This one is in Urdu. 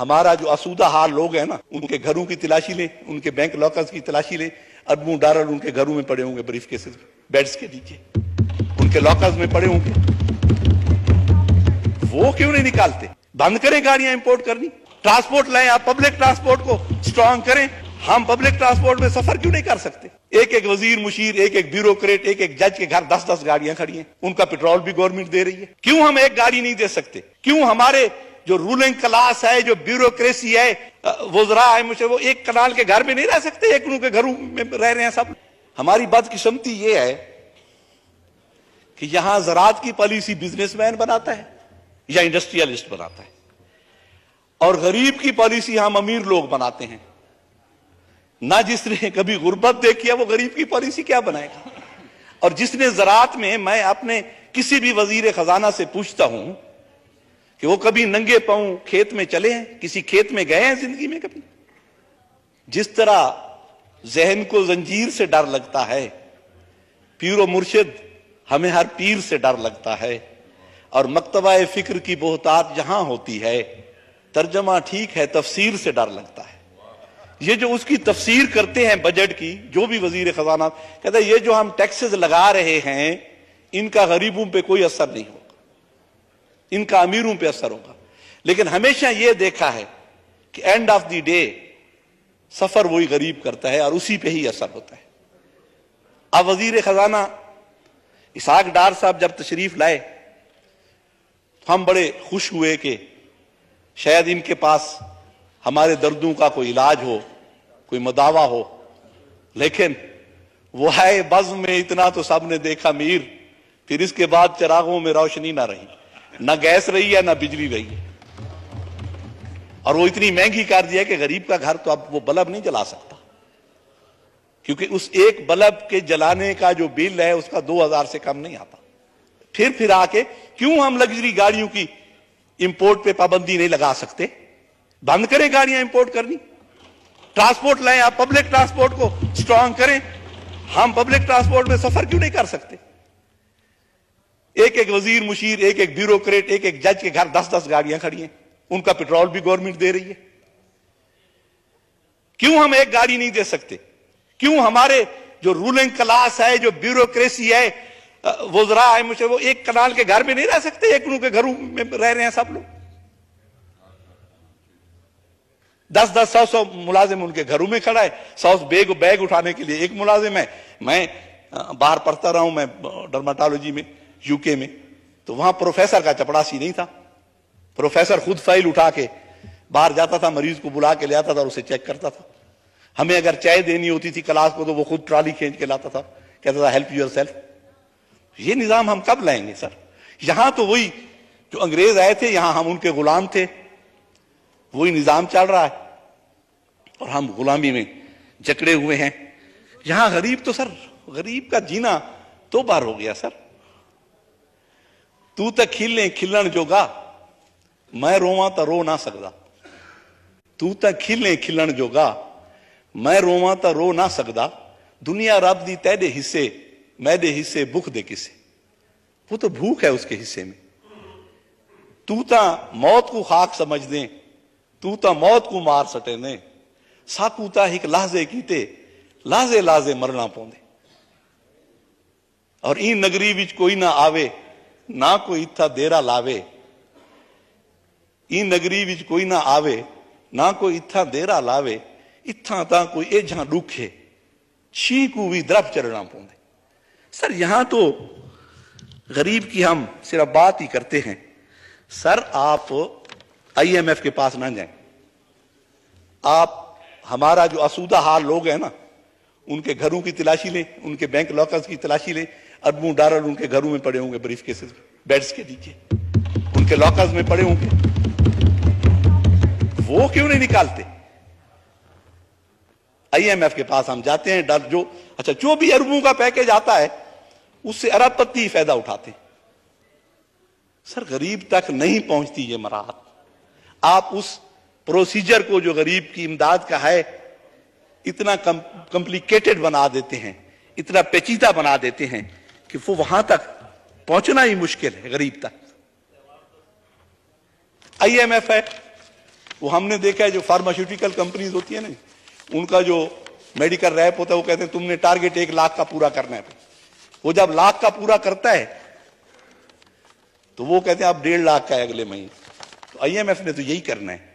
ہمارا جو آسودہ حال لوگ ہیں نا، ان کے گھروں کی تلاشی لیں، ان کے بینک لاکرز کی تلاشی لیں، اربوں ڈالر ان کے گھروں میں پڑے ہوں گے، بریف کیسز بیڈز کے نیچے ان کے لاکرز میں پڑے ہوں گے، وہ کیوں نہیں نکالتے؟ بند کریں گاڑیاں امپورٹ کرنی، ٹرانسپورٹ لائیں، آپ پبلک ٹرانسپورٹ کو سٹرونگ کریں۔ ہم پبلک ٹرانسپورٹ میں سفر کیوں نہیں کر سکتے؟ ایک ایک وزیر مشیر، ایک ایک بیوروکریٹ، ایک ایک جج کے گھر 10-10 گاڑیاں کھڑی ہیں، ان کا پیٹرول بھی گورنمنٹ دے رہی ہے۔ کیوں ہم ایک گاڑی نہیں دے سکتے؟ کیوں ہمارے جو رولنگ کلاس ہے، جو بیوروکریسی ہے، وزراء ہے، وہ ایک کنال کے گھر میں نہیں رہ سکتے؟ ایک کے گھروں میں رہ رہے ہیں سب۔ ہماری بدقسمتی یہ ہے کہ یہاں زراعت کی پالیسی بزنس مین بناتا ہے یا انڈسٹریلسٹ بناتا ہے، اور غریب کی پالیسی ہم امیر لوگ بناتے ہیں۔ نہ جس نے کبھی غربت دیکھی ہے وہ غریب کی پالیسی کیا بنائے گا؟ اور جس نے زراعت میں اپنے کسی بھی وزیر خزانہ سے پوچھتا ہوں کہ وہ کبھی ننگے پاؤں کھیت میں چلے ہیں، کسی کھیت میں گئے ہیں زندگی میں کبھی؟ جس طرح ذہن کو زنجیر سے ڈر لگتا ہے، پیر و مرشد ہمیں ہر پیر سے ڈر لگتا ہے، اور مکتبہ فکر کی بہتات جہاں ہوتی ہے، ترجمہ ٹھیک ہے تفسیر سے ڈر لگتا ہے۔ یہ جو اس کی تفسیر کرتے ہیں بجٹ کی، جو بھی وزیر خزانہ کہتا ہے یہ جو ہم ٹیکسز لگا رہے ہیں ان کا غریبوں پہ کوئی اثر نہیں ہوگا، ان کا امیروں پہ اثر ہوگا۔ لیکن ہمیشہ یہ دیکھا ہے کہ اینڈ آف دی ڈے سفر وہی غریب کرتا ہے اور اسی پہ ہی اثر ہوتا ہے۔ اب وزیر خزانہ اسحاق ڈار صاحب جب تشریف لائے، ہم بڑے خوش ہوئے کہ شاید ان کے پاس ہمارے دردوں کا کوئی علاج ہو، کوئی مداوا ہو۔ لیکن وہ ہے بزم میں اتنا تو سب نے دیکھا میر، پھر اس کے بعد چراغوں میں روشنی نہ رہی، نہ گیس رہی ہے نہ بجلی رہی ہے، اور وہ اتنی مہنگی کر دیا کہ غریب کا گھر تو اب وہ بلب نہیں جلا سکتا، کیونکہ اس ایک بلب کے جلانے کا جو بل ہے اس کا 2000 سے کم نہیں آتا۔ پھر آ کے کیوں ہم لگژری گاڑیوں کی امپورٹ پہ پابندی نہیں لگا سکتے؟ بند کریں گاڑیاں امپورٹ کرنی، ٹرانسپورٹ لائیں، آپ پبلک ٹرانسپورٹ کو سٹرونگ کریں۔ ہم پبلک ٹرانسپورٹ میں سفر کیوں نہیں کر سکتے؟ ایک ایک وزیر مشیر، ایک ایک بیوروکریٹ، ایک ایک جج کے گھر 10-10 گاڑیاں کھڑی ہیں، ان کا پیٹرول بھی گورنمنٹ دے رہی ہے۔ کیوں ہم ایک گاڑی نہیں دے سکتے؟ کیوں ہمارے جو رولنگ کلاس ہے، جو بیوروکریسی ہے، وزراء ہے، وہ ایک کنال کے گھر میں نہیں رہ سکتے؟ ایک کے گھروں میں رہ رہے ہیں سب لوگ۔ 10-10 100 ملازم ان کے گھروں میں کھڑا ہے، 100 بیگ اٹھانے کے لیے ایک ملازم ہے۔ میں باہر پڑھتا رہا ہوں، میں ڈرماٹالوجی میں یو کے میں، تو وہاں پروفیسر کا چپڑاسی نہیں تھا، پروفیسر خود فائل اٹھا کے باہر جاتا تھا، مریض کو بلا کے لے آتا تھا اور اسے چیک کرتا تھا۔ ہمیں اگر چائے دینی ہوتی تھی کلاس کو تو وہ خود ٹرالی کھینچ کے لاتا تھا، کہتا تھا ہیلپ یور سیلف۔ یہ نظام ہم کب لائیں گے سر؟ یہاں تو وہی جو انگریز آئے تھے، یہاں ہم ان کے غلام تھے، وہی نظام چل رہا ہے اور ہم غلامی میں جکڑے ہوئے ہیں۔ یہاں غریب تو سر، غریب کا جینا تو بار ہو گیا سر۔ تو تک کھلنے کھلن جوگا، میں رواں تا رو نہ سکدا۔ تو تک کھلنے کھلن جوگا، میں رواں تا رو نہ سکدا۔ دنیا رب دی تیرے حصے، میرے حصے بھوک دے کسے۔ وہ تو بھوک ہے اس کے حصے میں۔ تو تا موت کو خاک سمجھ دیں، تو تا موت کو مار سٹے نے، ساکو تا ایک لحظے کیتے، لحظے لحظے مرنا پوندے۔ اور این نگری وچ کوئی نہ آوے، نہ کوئی اتھا دیرا لاوے۔ این نگری وچ کوئی نہ آوے، نہ کوئی اتھا دیرا لاوے، اتھا تا کوئی ایجھاں ڈوکھے، چھی کو بھی درب چڑھنا پوندے۔ سر یہاں تو غریب کی ہم صرف بات ہی کرتے ہیں۔ سر آپ آئی ایم ایف کے پاس نہ جائیں، آپ ہمارا جو آسودہ حال لوگ ہیں نا، ان کے گھروں کی تلاشی لیں، ان کے بینک لاکرز کی تلاشی لیں، اربوں ڈالر ان کے گھروں میں پڑے ہوں گے، بریف کیسز بیڈز کے نیچے ان کے لاکرز میں پڑے ہوں گے، وہ کیوں نہیں نکالتے؟ آئی ایم ایف کے پاس ہم جاتے ہیں، جو بھی اربوں کا پیکج آتا ہے اس سے ارب پتی فائدہ اٹھاتے ہیں۔ سر غریب تک نہیں پہنچتی یہ مراحت۔ آپ اس پروسیجر کو جو غریب کی امداد کا ہے اتنا کمپلیکیٹڈ بنا دیتے ہیں، اتنا پیچیدہ بنا دیتے ہیں کہ وہ وہاں تک پہنچنا ہی مشکل ہے غریب تک۔ آئی ایم ایف ہے، وہ ہم نے دیکھا ہے جو فارماسیوٹیکل کمپنیز ہوتی ہیں نا، ان کا جو میڈیکل ریپ ہوتا ہے وہ کہتے ہیں تم نے ٹارگیٹ 1 لاکھ کا پورا کرنا ہے. وہ جب 1 لاکھ کا پورا کرتا ہے تو وہ کہتے ہیں اب 1.5 لاکھ کا ہے اگلے مہینے. تو IMF نے تو یہی کرنا ہے.